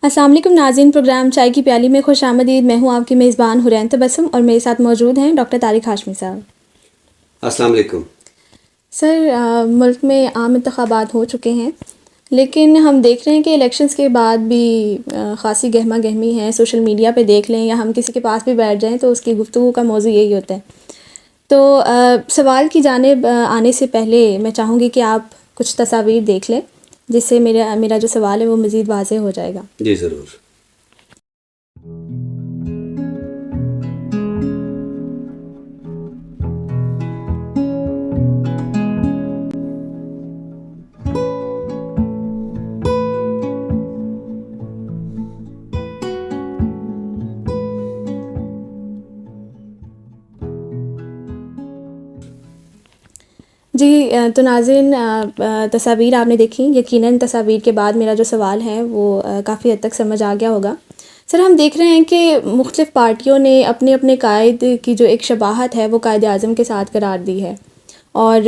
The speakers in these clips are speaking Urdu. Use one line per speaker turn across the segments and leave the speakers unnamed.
السلام علیکم ناظرین، پروگرام چائے کی پیالی میں خوش آمدید۔ میں ہوں آپ کی میزبان حرین تبسم اور میرے ساتھ موجود ہیں ڈاکٹر طارق ہاشمی صاحب۔
السلام علیکم
سر، ملک میں عام انتخابات ہو چکے ہیں، لیکن ہم دیکھ رہے ہیں کہ الیکشنز کے بعد بھی خاصی گہما گہمی ہے۔ سوشل میڈیا پہ دیکھ لیں یا ہم کسی کے پاس بھی بیٹھ جائیں تو اس کی گفتگو کا موضوع یہی ہوتا ہے۔ تو سوال کی جانب آنے سے پہلے میں چاہوں گی کہ آپ کچھ تصاویر دیکھ لیں جس سے میرا جو سوال ہے وہ مزید واضح ہو جائے گا۔
جی ضرور۔
جی تو ناظرین، تصاویر آپ نے دیکھی، یقیناً تصاویر کے بعد میرا جو سوال ہے وہ کافی حد تک سمجھ آ گیا ہوگا۔ سر، ہم دیکھ رہے ہیں کہ مختلف پارٹیوں نے اپنے اپنے قائد کی جو ایک شباہت ہے وہ قائد اعظم کے ساتھ قرار دی ہے، اور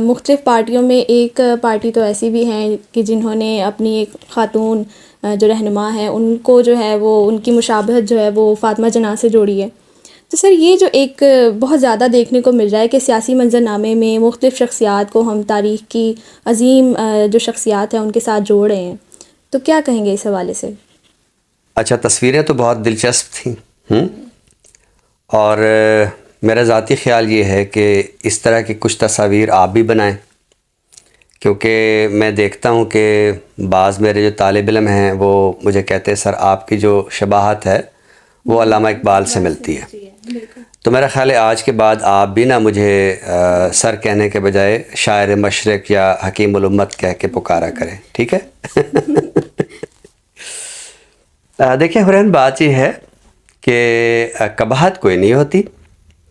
مختلف پارٹیوں میں ایک پارٹی تو ایسی بھی ہیں کہ جنہوں نے اپنی ایک خاتون جو رہنما ہے ان کو جو ہے وہ ان کی مشابہت جو ہے وہ فاطمہ جناح سے جوڑی ہے۔ تو سر، یہ جو ایک بہت زیادہ دیکھنے کو مل رہا ہے کہ سیاسی منظرنامے میں مختلف شخصیات کو ہم تاریخ کی عظیم جو شخصیات ہیں ان کے ساتھ جوڑ رہے ہیں، تو کیا کہیں گے اس حوالے سے؟
اچھا، تصویریں تو بہت دلچسپ تھیں اور میرا ذاتی خیال یہ ہے کہ اس طرح کی کچھ تصاویر آپ بھی بنائیں، کیونکہ میں دیکھتا ہوں کہ بعض میرے جو طالب علم ہیں وہ مجھے کہتے ہیں سر آپ کی جو شباہت ہے وہ علامہ اقبال سے ملتی ہے۔ تو میرا خیال ہے آج کے بعد آپ بھی نہ مجھے سر کہنے کے بجائے شاعر مشرق یا حکیم الامت کہہ کے پکارا کریں، ٹھیک ہے؟ دیکھیں حرین، بات یہ ہے کہ قباحت کوئی نہیں ہوتی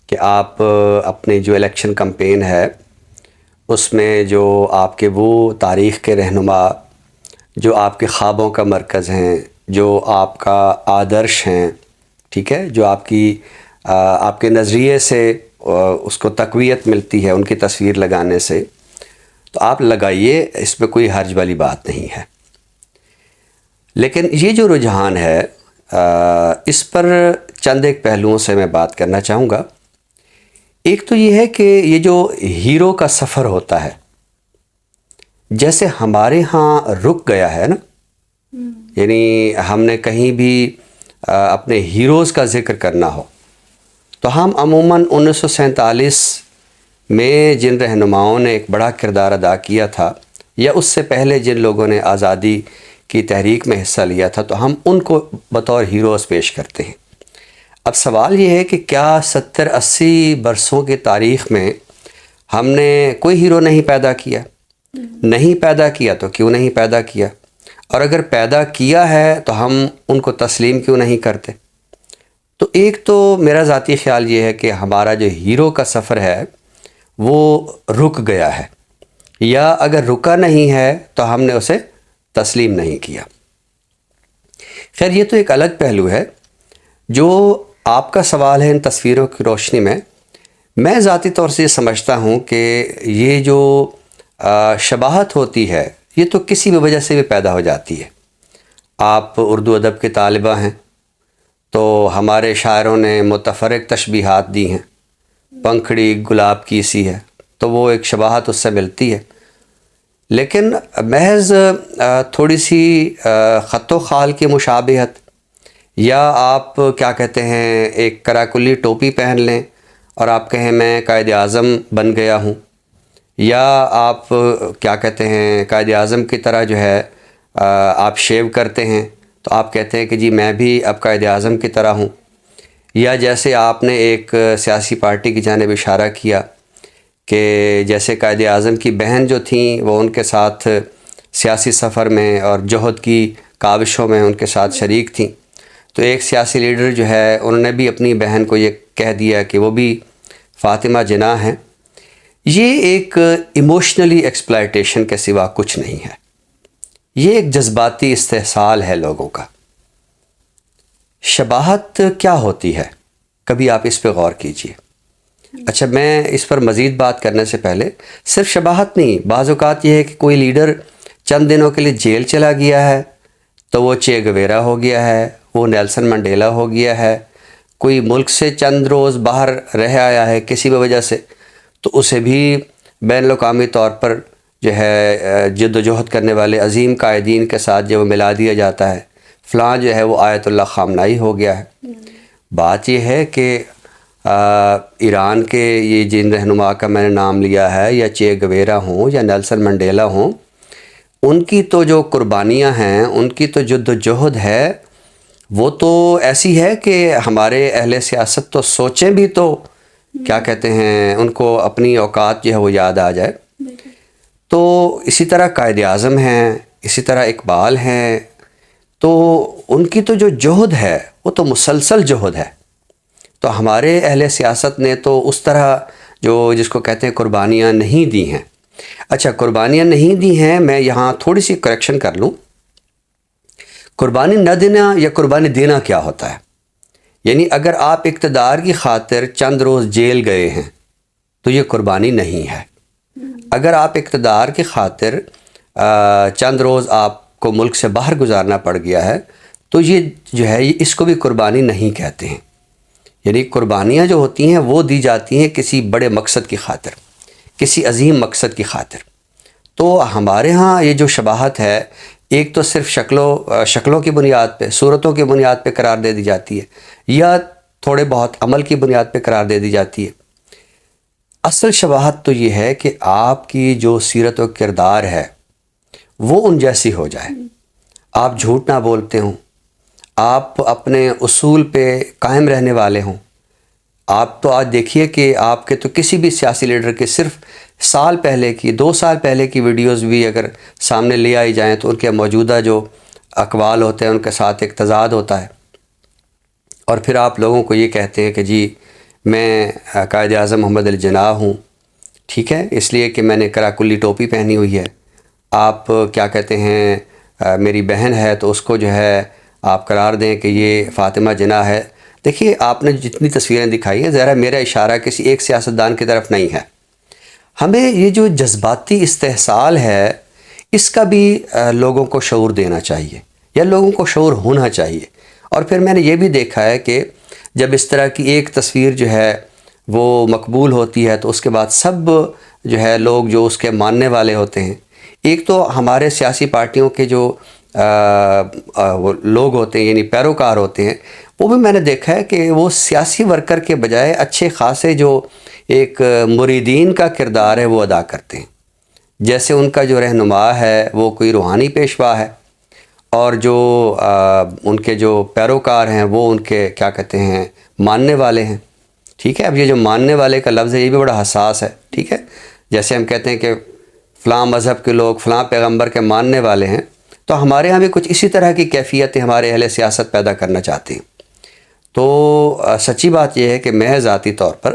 کہ آپ اپنی جو الیکشن کمپین ہے اس میں جو آپ کے وہ تاریخ کے رہنما، جو آپ کے خوابوں کا مرکز ہیں، جو آپ کا آدرش ہیں، ٹھیک ہے، جو آپ کے نظریے سے اس کو تقویت ملتی ہے ان کی تصویر لگانے سے، تو آپ لگائیے، اس میں کوئی حرج والی بات نہیں ہے۔ لیکن یہ جو رجحان ہے اس پر چند ایک پہلوؤں سے میں بات کرنا چاہوں گا۔ ایک تو یہ ہے کہ یہ جو ہیرو کا سفر ہوتا ہے، جیسے ہمارے ہاں رک گیا ہے نا، یعنی ہم نے کہیں بھی اپنے ہیروز کا ذکر کرنا ہو تو ہم عموماً 1947 میں جن رہنماؤں نے ایک بڑا کردار ادا کیا تھا یا اس سے پہلے جن لوگوں نے آزادی کی تحریک میں حصہ لیا تھا تو ہم ان کو بطور ہیروز پیش کرتے ہیں۔ اب سوال یہ ہے کہ کیا 70-80 برسوں کی تاریخ میں ہم نے کوئی ہیرو نہیں پیدا کیا؟ نہیں پیدا کیا تو کیوں نہیں پیدا کیا؟ اور اگر پیدا کیا ہے تو ہم ان کو تسلیم کیوں نہیں کرتے؟ تو ایک تو میرا ذاتی خیال یہ ہے کہ ہمارا جو ہیرو کا سفر ہے وہ رک گیا ہے، یا اگر رکا نہیں ہے تو ہم نے اسے تسلیم نہیں کیا۔ خیر، یہ تو ایک الگ پہلو ہے۔ جو آپ کا سوال ہے ان تصویروں کی روشنی میں ذاتی طور سے یہ سمجھتا ہوں کہ یہ جو شباہت ہوتی ہے یہ تو کسی بھی وجہ سے بھی پیدا ہو جاتی ہے۔ آپ اردو ادب کے طالبہ ہیں تو ہمارے شاعروں نے متفرق تشبیہات دی ہیں، پنکھڑی گلاب کی سی ہے تو وہ ایک شباہت اس سے ملتی ہے، لیکن محض تھوڑی سی خط و خال کی مشابہت، یا آپ کیا کہتے ہیں ایک کراکلی ٹوپی پہن لیں اور آپ کہیں میں قائد اعظم بن گیا ہوں، یا آپ کیا کہتے ہیں قائد اعظم کی طرح جو ہے آپ شیو کرتے ہیں تو آپ کہتے ہیں کہ جی میں بھی اب قائد اعظم کی طرح ہوں، یا جیسے آپ نے ایک سیاسی پارٹی کی جانب اشارہ کیا کہ جیسے قائد اعظم کی بہن جو تھیں وہ ان کے ساتھ سیاسی سفر میں اور جوہد کی کاوشوں میں ان کے ساتھ شریک تھیں، تو ایک سیاسی لیڈر جو ہے انہوں نے بھی اپنی بہن کو یہ کہہ دیا کہ وہ بھی فاطمہ جناح ہیں۔ یہ ایک ایموشنلی ایکسپلائٹیشن کے سوا کچھ نہیں ہے، یہ ایک جذباتی استحصال ہے لوگوں کا۔ شباہت کیا ہوتی ہے، کبھی آپ اس پہ غور کیجئے۔ اچھا، میں اس پر مزید بات کرنے سے پہلے صرف شباہت نہیں، بعض اوقات یہ ہے کہ کوئی لیڈر چند دنوں کے لیے جیل چلا گیا ہے تو وہ چے گویرا ہو گیا ہے، وہ نیلسن منڈیلا ہو گیا ہے، کوئی ملک سے چند روز باہر رہ آیا ہے کسی بھی وجہ سے تو اسے بھی بین الاقوامی طور پر جو ہے جد و جہد کرنے والے عظیم قائدین کے ساتھ جو ملا دیا جاتا ہے، فلاں جو ہے وہ آیت اللہ خامنائی ہو گیا ہے۔ بات یہ ہے کہ ایران کے یہ جن رہنما کا میں نے نام لیا ہے، یا چے گویرا ہوں یا نیلسن منڈیلا ہوں، ان کی تو جو قربانیاں ہیں، ان کی تو جد و جہد ہے، وہ تو ایسی ہے کہ ہمارے اہل سیاست تو سوچیں بھی تو کیا کہتے ہیں ان کو اپنی اوقات جو ہے وہ یاد آ جائے۔ تو اسی طرح قائد اعظم ہیں، اسی طرح اقبال ہیں، تو ان کی تو جو جہد ہے وہ تو مسلسل جہد ہے۔ تو ہمارے اہل سیاست نے تو اس طرح جو جس کو کہتے ہیں قربانیاں نہیں دی ہیں۔ اچھا، قربانیاں نہیں دی ہیں، میں یہاں تھوڑی سی کریکشن کر لوں۔ قربانی نہ دینا یا قربانی دینا کیا ہوتا ہے؟ یعنی اگر آپ اقتدار کی خاطر چند روز جیل گئے ہیں تو یہ قربانی نہیں ہے۔ اگر آپ اقتدار کی خاطر چند روز آپ کو ملک سے باہر گزارنا پڑ گیا ہے تو یہ جو ہے اس کو بھی قربانی نہیں کہتے ہیں۔ یعنی قربانیاں جو ہوتی ہیں وہ دی جاتی ہیں کسی بڑے مقصد کی خاطر، کسی عظیم مقصد کی خاطر۔ تو ہمارے ہاں یہ جو شباہت ہے، ایک تو صرف شکلوں کی بنیاد پہ، صورتوں کی بنیاد پہ قرار دے دی جاتی ہے، یا تھوڑے بہت عمل کی بنیاد پہ قرار دے دی جاتی ہے۔ اصل شباہت تو یہ ہے کہ آپ کی جو سیرت و کردار ہے وہ ان جیسی ہو جائے، آپ جھوٹ نہ بولتے ہوں، آپ اپنے اصول پہ قائم رہنے والے ہوں۔ آپ تو آج دیکھیے کہ آپ کے تو کسی بھی سیاسی لیڈر کے صرف سال پہلے کی، 2 سال پہلے کی ویڈیوز بھی اگر سامنے لے آئی جائیں تو ان کے موجودہ جو اقوال ہوتے ہیں ان کے ساتھ ایک تضاد ہوتا ہے، اور پھر آپ لوگوں کو یہ کہتے ہیں کہ جی میں قائد اعظم محمد علی جناح ہوں، ٹھیک ہے، اس لیے کہ میں نے کراکلی ٹوپی پہنی ہوئی ہے۔ آپ کیا کہتے ہیں میری بہن ہے تو اس کو جو ہے آپ قرار دیں کہ یہ فاطمہ جناح ہے۔ دیکھیے آپ نے جتنی تصویریں دکھائی ہیں، ذرا میرا اشارہ کسی ایک سیاستدان کی طرف نہیں ہے۔ ہمیں یہ جو جذباتی استحصال ہے اس کا بھی لوگوں کو شعور دینا چاہیے، یا لوگوں کو شعور ہونا چاہیے۔ اور پھر میں نے یہ بھی دیکھا ہے کہ جب اس طرح کی ایک تصویر جو ہے وہ مقبول ہوتی ہے تو اس کے بعد سب جو ہے لوگ جو اس کے ماننے والے ہوتے ہیں، ایک تو ہمارے سیاسی پارٹیوں کے جو وہ لوگ ہوتے ہیں یعنی پیروکار ہوتے ہیں، وہ بھی میں نے دیکھا ہے کہ وہ سیاسی ورکر کے بجائے اچھے خاصے جو ایک مریدین کا کردار ہے وہ ادا کرتے ہیں، جیسے ان کا جو رہنما ہے وہ کوئی روحانی پیشوا ہے، اور جو ان کے جو پیروکار ہیں وہ ان کے کیا کہتے ہیں ماننے والے ہیں، ٹھیک ہے۔ اب یہ جو ماننے والے کا لفظ ہے یہ بھی بڑا حساس ہے، ٹھیک ہے۔ جیسے ہم کہتے ہیں کہ فلاں مذہب کے لوگ فلاں پیغمبر کے ماننے والے ہیں، تو ہمارے ہاں بھی کچھ اسی طرح کی کیفیتیں ہمارے اہل سیاست پیدا کرنا چاہتے ہیں۔ تو سچی بات یہ ہے کہ میں ذاتی طور پر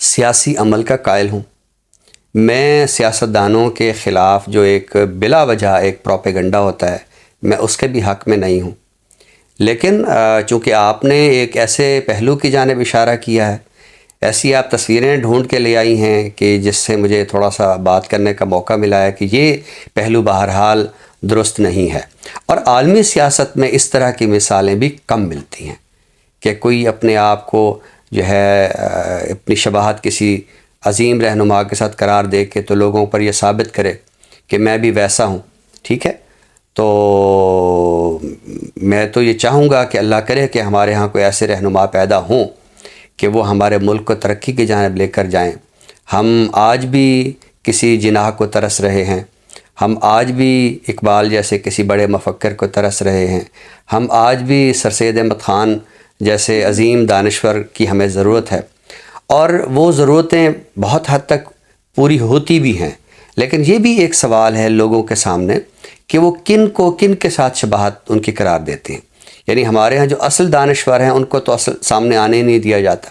سیاسی عمل کا قائل ہوں۔ میں سیاستدانوں کے خلاف جو ایک بلا وجہ ایک پروپیگنڈا ہوتا ہے، میں اس کے بھی حق میں نہیں ہوں، لیکن چونکہ آپ نے ایک ایسے پہلو کی جانب اشارہ کیا ہے، ایسی آپ تصویریں ڈھونڈ کے لے آئی ہیں کہ جس سے مجھے تھوڑا سا بات کرنے کا موقع ملا ہے کہ یہ پہلو بہرحال درست نہیں ہے۔ اور عالمی سیاست میں اس طرح کی مثالیں بھی کم ملتی ہیں کہ کوئی اپنے آپ کو جو ہے اپنی شباہت کسی عظیم رہنما کے ساتھ قرار دے کے تو لوگوں پر یہ ثابت کرے کہ میں بھی ویسا ہوں، ٹھیک ہے۔ تو میں تو یہ چاہوں گا کہ اللہ کرے کہ ہمارے ہاں کوئی ایسے رہنما پیدا ہوں کہ وہ ہمارے ملک کو ترقی کی جانب لے کر جائیں۔ ہم آج بھی کسی جناح کو ترس رہے ہیں، ہم آج بھی اقبال جیسے کسی بڑے مفکر کو ترس رہے ہیں، ہم آج بھی سر سید احمد خان جیسے عظیم دانشور کی ہمیں ضرورت ہے، اور وہ ضرورتیں بہت حد تک پوری ہوتی بھی ہیں۔ لیکن یہ بھی ایک سوال ہے لوگوں کے سامنے کہ وہ کن کے ساتھ شباہت ان کی قرار دیتے ہیں۔ یعنی ہمارے ہاں جو اصل دانشور ہیں ان کو تو اصل سامنے آنے نہیں دیا جاتا،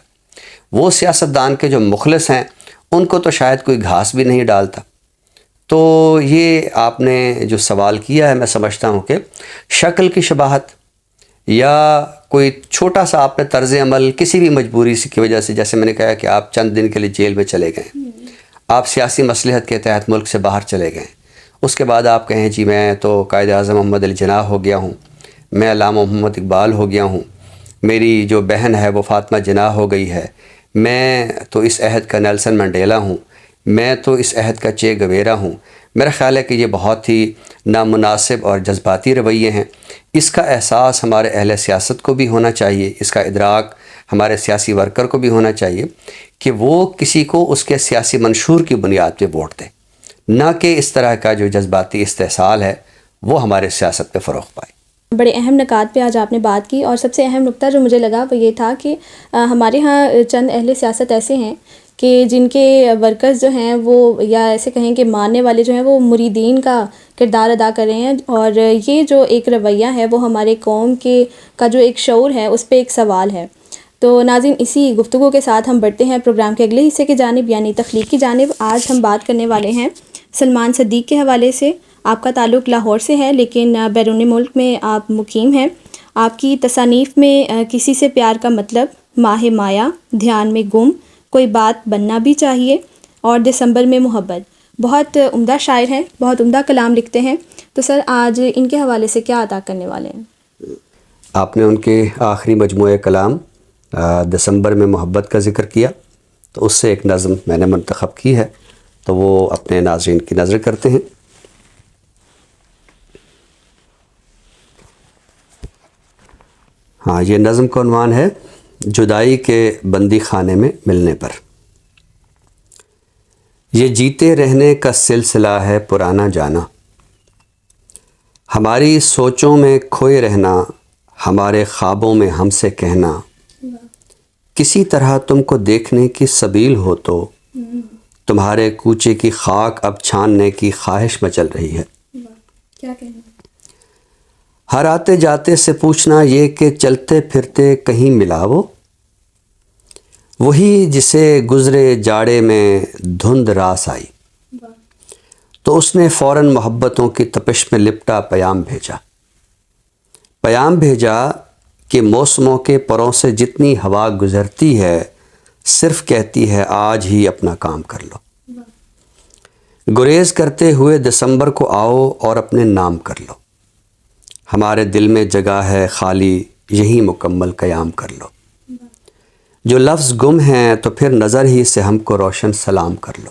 وہ سیاستدان کے جو مخلص ہیں ان کو تو شاید کوئی گھاس بھی نہیں ڈالتا۔ تو یہ آپ نے جو سوال کیا ہے، میں سمجھتا ہوں کہ شکل کی شباہت یا کوئی چھوٹا سا آپ نے طرز عمل کسی بھی مجبوری کی وجہ سے، جیسے میں نے کہا کہ آپ چند دن کے لیے جیل میں چلے گئے، آپ سیاسی مصلحت کے تحت ملک سے باہر چلے گئے، اس کے بعد آپ کہیں جی میں تو قائد اعظم محمد علی جناح ہو گیا ہوں، میں علامہ محمد اقبال ہو گیا ہوں، میری جو بہن ہے وہ فاطمہ جناح ہو گئی ہے، میں تو اس عہد کا نیلسن منڈیلا ہوں، میں تو اس عہد کا چے گویرا ہوں. میرا خیال ہے کہ یہ بہت ہی نامناسب اور جذباتی رویے ہیں. اس کا احساس ہمارے اہل سیاست کو بھی ہونا چاہیے، اس کا ادراک ہمارے سیاسی ورکر کو بھی ہونا چاہیے کہ وہ کسی کو اس کے سیاسی منشور کی بنیاد پہ ووٹ دیں، نہ کہ اس طرح کا جو جذباتی استحصال ہے وہ ہمارے سیاست پہ فروغ پائے.
بڑے اہم نکات پہ آج آپ نے بات کی، اور سب سے اہم نقطہ جو مجھے لگا وہ یہ تھا کہ ہمارے ہاں چند اہل سیاست ایسے ہیں کہ جن کے ورکرز جو ہیں وہ، یا ایسے کہیں کہ ماننے والے جو ہیں، وہ مریدین کا کردار ادا کر رہے ہیں، اور یہ جو ایک رویہ ہے وہ ہمارے قوم کا جو ایک شعور ہے اس پہ ایک سوال ہے. تو ناظرین، اسی گفتگو کے ساتھ ہم بڑھتے ہیں پروگرام کے اگلے حصے کی جانب، یعنی تخلیق کی جانب. آج ہم بات کرنے والے ہیں سلمان صدیق کے حوالے سے. آپ کا تعلق لاہور سے ہے لیکن بیرون ملک میں آپ مقیم ہیں. آپ کی تصانیف میں کسی سے پیار کا مطلب، ماہ مایا، دھیان میں گم، کوئی بات بننا بھی چاہیے، اور دسمبر میں محبت، بہت عمدہ شاعر ہیں، بہت عمدہ کلام لکھتے ہیں. تو سر، آج ان کے حوالے سے کیا عطا کرنے والے ہیں؟
آپ نے ان کے آخری مجموعہ کلام دسمبر میں محبت کا ذکر کیا، تو اس سے ایک نظم میں نے منتخب کی ہے، تو وہ اپنے ناظرین کی نظر کرتے ہیں. ہاں، یہ نظم کا عنوان ہے جدائی کے بندی خانے میں ملنے پر. یہ جیتے رہنے کا سلسلہ ہے پرانا جانا، ہماری سوچوں میں کھوئے رہنا، ہمارے خوابوں میں ہم سے کہنا، کسی طرح تم کو دیکھنے کی سبیل ہو تو تمہارے کوچے کی خاک اب چھاننے کی خواہش مچل رہی ہے.
کیا کہنا؟
ہر آتے جاتے سے پوچھنا یہ کہ چلتے پھرتے کہیں ملا وہ، وہی جسے گزرے جاڑے میں دھند راس آئی، تو اس نے فوراً محبتوں کی تپش میں لپٹا پیام بھیجا کہ موسموں کے پروں سے جتنی ہوا گزرتی ہے صرف کہتی ہے آج ہی اپنا کام کر لو. گریز کرتے ہوئے دسمبر کو آؤ اور اپنے نام کر لو، ہمارے دل میں جگہ ہے خالی یہی مکمل قیام کر لو. جو لفظ گم ہیں تو پھر نظر ہی سے ہم کو روشن سلام کر لو.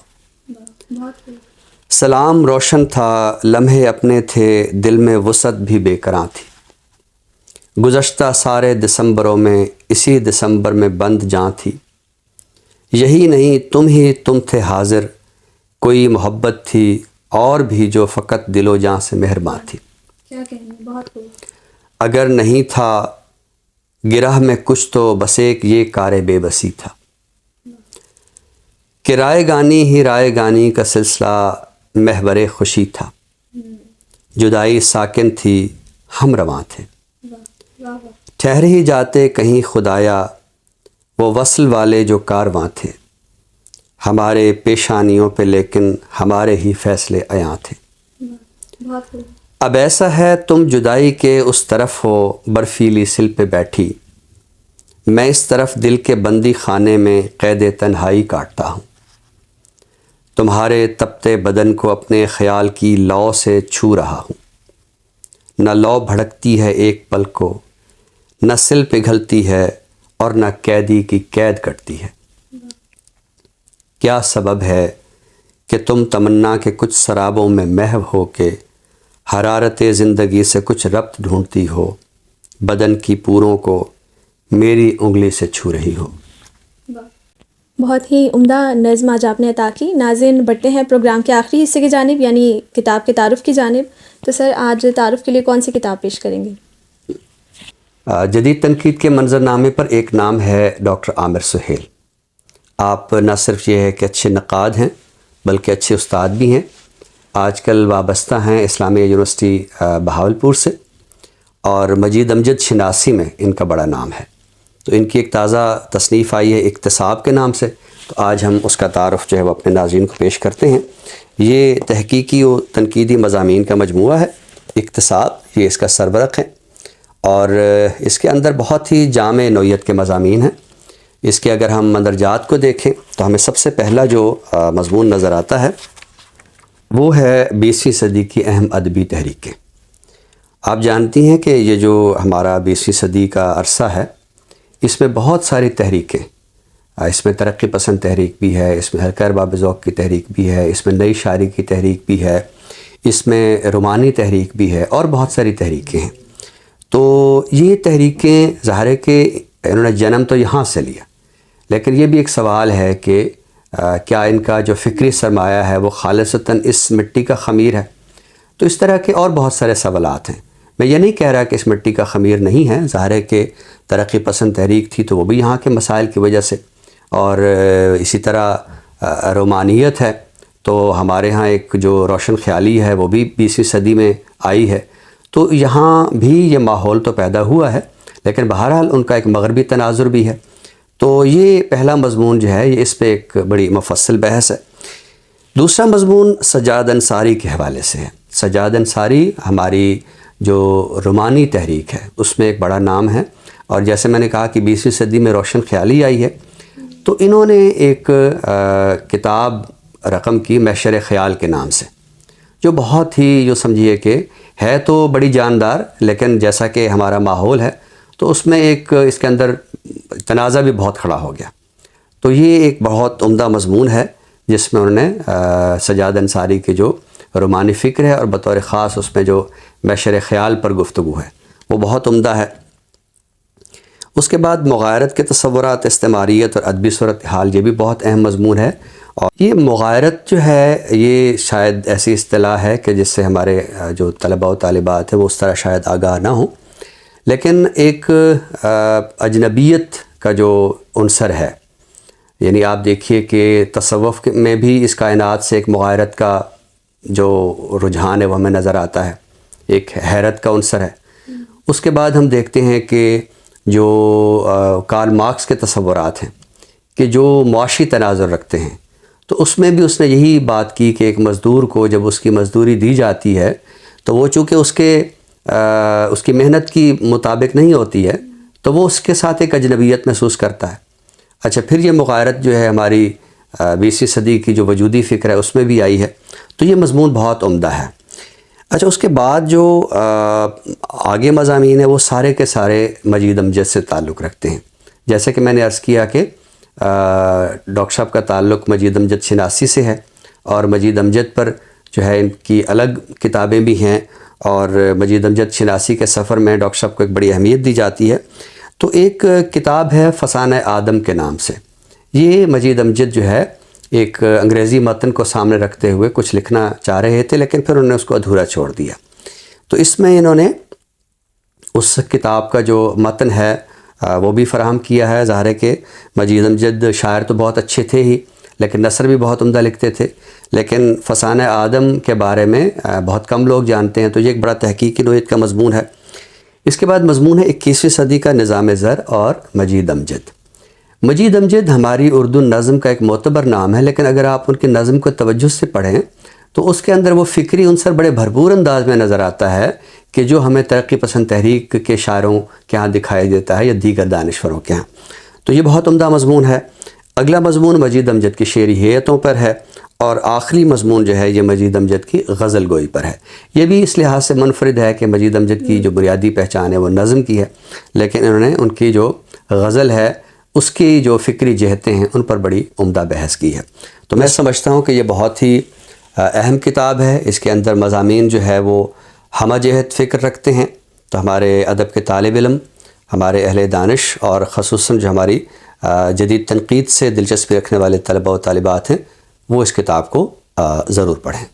سلام روشن تھا، لمحے اپنے تھے، دل میں وسعت بھی بے قراں تھی. گزشتہ سارے دسمبروں میں اسی دسمبر میں بند جاں تھی. یہی نہیں تم تھے حاضر، کوئی محبت تھی اور بھی جو فقط دل و جاں سے مہرباں تھی.
کیا کہنا، بہت خوب.
اگر نہیں تھا گرہ میں کچھ تو بس ایک یہ کار بے بسی تھا، کہ رائے گانی ہی رائے گانی کا سلسلہ محور خوشی تھا. جدائی ساکن تھی، ہم رواں تھے، ٹھہر ہی جاتے کہیں خدایا، وہ وصل والے جو کارواں تھے. ہمارے پیشانیوں پہ لیکن ہمارے ہی فیصلے عیاں تھے. اب ایسا ہے تم جدائی کے اس طرف ہو برفیلی سل پہ بیٹھی، میں اس طرف دل کے بندی خانے میں قید تنہائی کاٹتا ہوں. تمہارے تپتے بدن کو اپنے خیال کی لو سے چھو رہا ہوں. نہ لو بھڑکتی ہے ایک پل کو، نہ سل پگھلتی ہے اور نہ قیدی کی قید کٹتی ہے. کیا سبب ہے کہ تم تمنا کے کچھ سرابوں میں محو ہو کے حرارت زندگی سے کچھ ربط ڈھونڈتی ہو، بدن کی پوروں کو میری انگلی سے چھو رہی ہو.
بہت ہی عمدہ نظم آج آپ نے عطا کی. ناظرین، بڑھتے ہیں پروگرام کے آخری حصے کی جانب، یعنی کتاب کے تعارف کی جانب. تو سر، آج تعارف کے لیے کون سی کتاب پیش کریں گے؟
جدید تنقید کے منظرنامے پر ایک نام ہے ڈاکٹر عامر سہیل. آپ نہ صرف یہ ہے کہ اچھے نقاد ہیں بلکہ اچھے استاد بھی ہیں. آج کل وابستہ ہیں اسلامیہ یونیورسٹی بہاولپور سے، اور مجید امجد شناسی میں ان کا بڑا نام ہے. تو ان کی ایک تازہ تصنیف آئی ہے اکتساب کے نام سے، تو آج ہم اس کا تعارف جو ہے وہ اپنے ناظرین کو پیش کرتے ہیں. یہ تحقیقی و تنقیدی مضامین کا مجموعہ ہے. اکتساب یہ اس کا سرورق ہے، اور اس کے اندر بہت ہی جامع نوعیت کے مضامین ہیں. اس کے اگر ہم مندرجات کو دیکھیں تو ہمیں سب سے پہلا جو مضمون نظر آتا ہے وہ ہے 20ویں صدی کی اہم ادبی تحریکیں. آپ جانتی ہیں کہ یہ جو ہمارا 20ویں صدی کا عرصہ ہے اس میں بہت ساری تحریکیں، اس میں ترقی پسند تحریک بھی ہے، اس میں حلقۂ ارباب ذوق کی تحریک بھی ہے، اس میں نئی شاعری کی تحریک بھی ہے، اس میں رومانی تحریک بھی ہے اور بہت ساری تحریکیں ہیں. تو یہ تحریکیں ظاہر ہے کہ انہوں نے جنم تو یہاں سے لیا، لیکن یہ بھی ایک سوال ہے کہ کیا ان کا جو فکری سرمایہ ہے وہ خالصتاً اس مٹی کا خمیر ہے؟ تو اس طرح کے اور بہت سارے سوالات ہیں. میں یہ نہیں کہہ رہا کہ اس مٹی کا خمیر نہیں ہے، ظاہر ہے کہ ترقی پسند تحریک تھی تو وہ بھی یہاں کے مسائل کی وجہ سے، اور اسی طرح رومانیت ہے تو ہمارے ہاں ایک جو روشن خیالی ہے وہ بھی 20ویں صدی میں آئی ہے. تو یہاں بھی یہ ماحول تو پیدا ہوا ہے، لیکن بہرحال ان کا ایک مغربی تناظر بھی ہے. تو یہ پہلا مضمون جو ہے یہ اس پہ ایک بڑی مفصل بحث ہے. دوسرا مضمون سجاد انصاری کے حوالے سے ہے. سجاد انصاری ہماری جو رومانی تحریک ہے اس میں ایک بڑا نام ہے، اور جیسے میں نے کہا کہ 20ویں صدی میں روشن خیالی آئی ہے تو انہوں نے ایک کتاب رقم کی محشر خیال کے نام سے، جو بہت ہی جو سمجھیے کہ ہے تو بڑی جاندار، لیکن جیسا کہ ہمارا ماحول ہے تو اس میں ایک اس کے اندر تنازع بھی بہت کھڑا ہو گیا. تو یہ ایک بہت عمدہ مضمون ہے جس میں انہوں نے سجاد انصاری کے جو رومانی فکر ہے اور بطور خاص اس میں جو محشر خیال پر گفتگو ہے وہ بہت عمدہ ہے. اس کے بعد مغایرت کے تصورات، استعماریت اور ادبی صورتحال، یہ بھی بہت اہم مضمون ہے. اور یہ مغایرت جو ہے یہ شاید ایسی اصطلاح ہے کہ جس سے ہمارے جو طلباء و طالبات ہیں وہ اس طرح شاید آگاہ نہ ہوں، لیکن ایک اجنبیت کا جو عنصر ہے، یعنی آپ دیکھیے کہ تصوف میں بھی اس کائنات سے ایک مغایرت کا جو رجحان ہے وہ ہمیں نظر آتا ہے، ایک حیرت کا عنصر ہے. اس کے بعد ہم دیکھتے ہیں کہ جو کارل مارکس کے تصورات ہیں کہ جو معاشی تناظر رکھتے ہیں، تو اس میں بھی اس نے یہی بات کی کہ ایک مزدور کو جب اس کی مزدوری دی جاتی ہے تو وہ چونکہ اس کی محنت کی مطابق نہیں ہوتی ہے تو وہ اس کے ساتھ ایک اجنبیت محسوس کرتا ہے. اچھا، پھر یہ مغایرت جو ہے ہماری 20ویں صدی کی جو وجودی فکر ہے اس میں بھی آئی ہے. تو یہ مضمون بہت عمدہ ہے. اچھا، اس کے بعد جو آگے مضامین ہیں وہ سارے کے سارے مجید امجد سے تعلق رکھتے ہیں. جیسے کہ میں نے عرض کیا کہ ڈاکٹر صاحب کا تعلق مجید امجد شناسی سے ہے، اور مجید امجد پر جو ہے ان کی الگ کتابیں بھی ہیں، اور مجید امجد شناسی کے سفر میں ڈاکٹر صاحب کو ایک بڑی اہمیت دی جاتی ہے. تو ایک کتاب ہے فسانہ آدم کے نام سے. یہ مجید امجد جو ہے ایک انگریزی متن کو سامنے رکھتے ہوئے کچھ لکھنا چاہ رہے تھے، لیکن پھر انہوں نے اس کو ادھورا چھوڑ دیا. تو اس میں انہوں نے اس کتاب کا جو متن ہے وہ بھی فراہم کیا ہے. ظاہر ہے کہ مجید امجد شاعر تو بہت اچھے تھے ہی، لیکن نثر بھی بہت عمدہ لکھتے تھے، لیکن فسانہ آدم کے بارے میں بہت کم لوگ جانتے ہیں. تو یہ ایک بڑا تحقیقی نوعیت کا مضمون ہے. اس کے بعد مضمون ہے 21ویں صدی کا نظام زر اور مجید امجد. مجید امجد ہماری اردو نظم کا ایک معتبر نام ہے، لیکن اگر آپ ان کی نظم کو توجہ سے پڑھیں تو اس کے اندر وہ فکری عنصر بڑے بھرپور انداز میں نظر آتا ہے کہ جو ہمیں ترقی پسند تحریک کے شاعروں کے ہاں دکھائی دیتا ہے یا دیگر دانشوروں کے ہاں. تو یہ بہت عمدہ مضمون ہے. اگلا مضمون مجید امجد کی شعری ہیئتوں پر ہے، اور آخری مضمون جو ہے یہ مجید امجد کی غزل گوئی پر ہے. یہ بھی اس لحاظ سے منفرد ہے کہ مجید امجد کی جو بنیادی پہچان ہے وہ نظم کی ہے، لیکن انہوں نے ان کی جو غزل ہے اس کی جو فکری جہتیں ہیں ان پر بڑی عمدہ بحث کی ہے. تو میں سمجھتا ہوں کہ یہ بہت ہی اہم کتاب ہے. اس کے اندر مضامین جو ہے وہ ہمہ جہت فکر رکھتے ہیں. تو ہمارے ادب کے طالب علم، ہمارے اہل دانش، اور خصوصاً جو ہماری جدید تنقید سے دلچسپی رکھنے والے طلباء و طالبات ہیں وہ اس کتاب کو ضرور پڑھیں.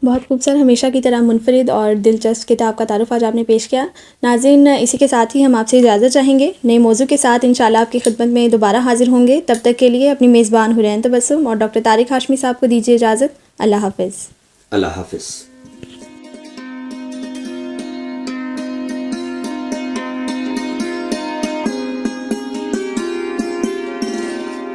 بہت خوب سر، ہمیشہ کی طرح منفرد اور دلچسپ کتاب کا تعارف آج آپ نے پیش کیا. ناظرین، اسی کے ساتھ ہی ہم آپ سے اجازت چاہیں گے. نئے موضوع کے ساتھ انشاءاللہ آپ کی خدمت میں دوبارہ حاضر ہوں گے. تب تک کے لیے اپنی میزبان حرین تبسم اور ڈاکٹر طارق ہاشمی صاحب کو دیجیے اجازت. اللہ حافظ.
اللہ حافظ.